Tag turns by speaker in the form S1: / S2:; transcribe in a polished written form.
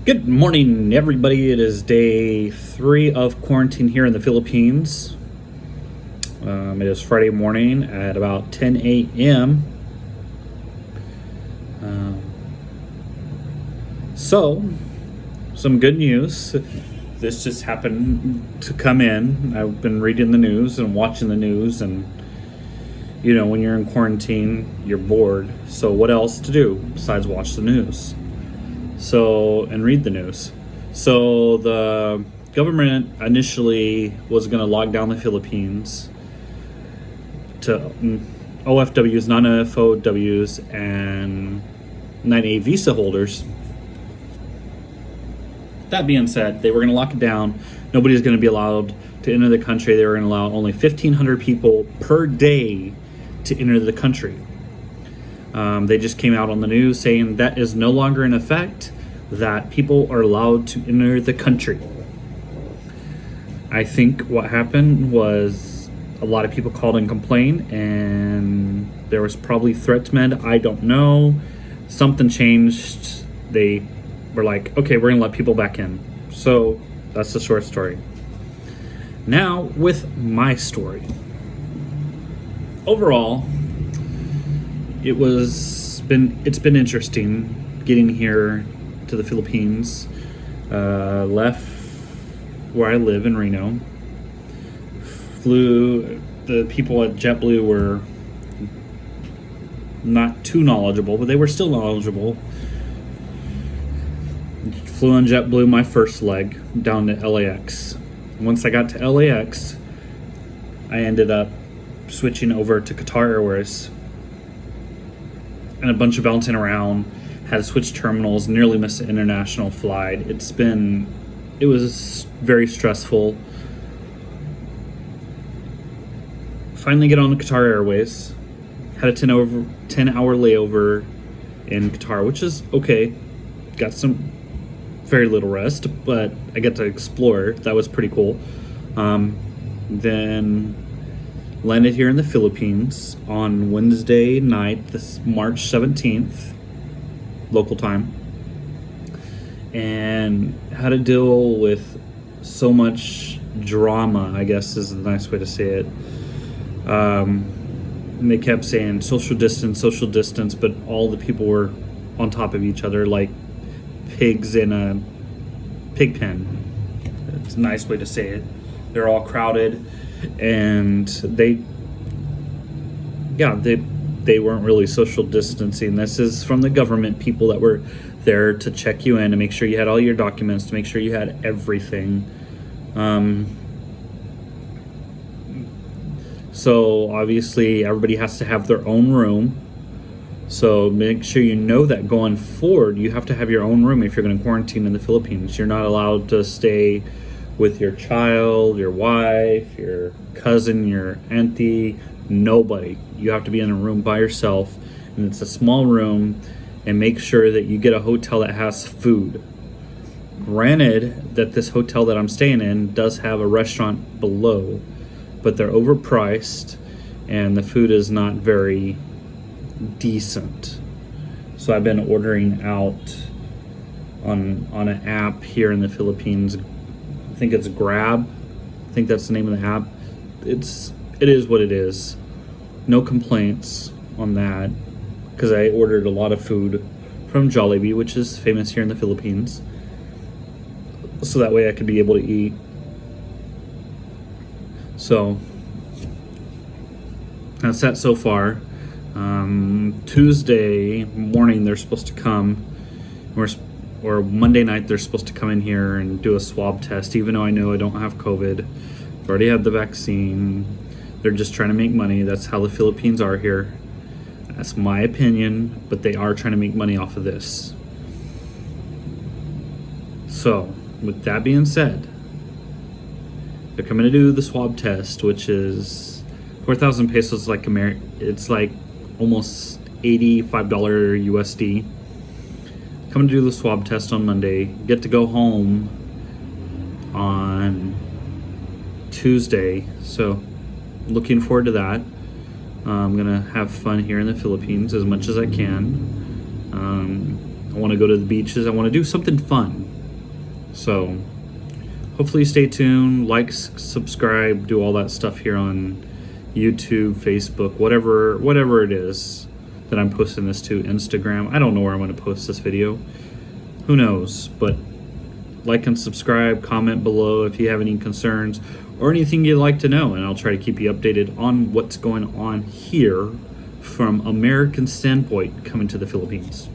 S1: Good morning, everybody. It is day 3 of quarantine here in the Philippines. It is Friday morning at about 10 a.m. So, some good news. This just happened to come in. I've been reading the news and watching the news, and when you're in quarantine, you're bored. So, what else to do besides watch the news? And read the news. So the government initially was going to lock down the Philippines to OFWs, non-FOWs, and 9A visa holders. That being said, they were going to lock it down. Nobody's going to be allowed to enter the country. They were going to allow only 1,500 people per day to enter the country. They just came out on the news saying that is no longer in effect, that people are allowed to enter the country. I think what happened was a lot of people called and complained, and there was probably threats made. I don't know. Something changed. They were like, okay, we're going to let people back in. So that's the short story. Now with my story. Overall, it's been interesting getting here to the Philippines. Left where I live in Reno. The people at JetBlue were not too knowledgeable, but they were still knowledgeable. Flew on JetBlue my first leg down to LAX. Once I got to LAX, I ended up switching over to Qatar Airways. And a bunch of bouncing around, had to switch terminals, nearly missed an international flight. It was very stressful. Finally get on Qatar Airways, had a 10-hour layover in Qatar, which is okay. Got some very little rest, but I get to explore. That was pretty cool. Then landed here in the Philippines on Wednesday night, this March 17th, local time, and had to deal with so much drama, I guess is the nice way to say it. And they kept saying social distance, but all the people were on top of each other like pigs in a pig pen. It's a nice way to say it. They're all crowded, and they weren't really social distancing. This is from the government people that were there to check you in, to make sure you had all your documents, to make sure you had everything. So obviously everybody has to have their own room. So make sure you know that going forward, you have to have your own room if you're going to quarantine in the Philippines. You're not allowed to stay with your child, your wife, your cousin, your auntie, nobody. You have to be in a room by yourself, and it's a small room, and make sure that you get a hotel that has food. Granted that this hotel that I'm staying in does have a restaurant below, but they're overpriced and the food is not very decent. So I've been ordering out on an app here in the Philippines. I think it's Grab. I think that's the name of the app. It is what it is. No complaints on that, because I ordered a lot of food from Jollibee, which is famous here in the Philippines. So that way I could be able to eat. So that's that so far. Tuesday morning they're supposed to come, or Monday night they're supposed to come in here and do a swab test, even though I know I don't have COVID. I've already had the vaccine. They're just trying to make money. That's how the Philippines are here. That's my opinion, but they are trying to make money off of this. So with that being said, they're coming to do the swab test, which is 4,000 pesos, it's like almost $85 USD. Coming to do the swab test on Monday. Get to go home on Tuesday. So looking forward to that. I'm gonna have fun here in the Philippines as much as I can. I want to go to the beaches. I want to do something fun. So hopefully stay tuned, like, subscribe, do all that stuff here on YouTube, Facebook, whatever it is that I'm posting this to, Instagram. I don't know where I'm going to post this video. Who knows? But like and subscribe, comment below if you have any concerns or anything you'd like to know, and I'll try to keep you updated on what's going on here from American standpoint coming to the Philippines.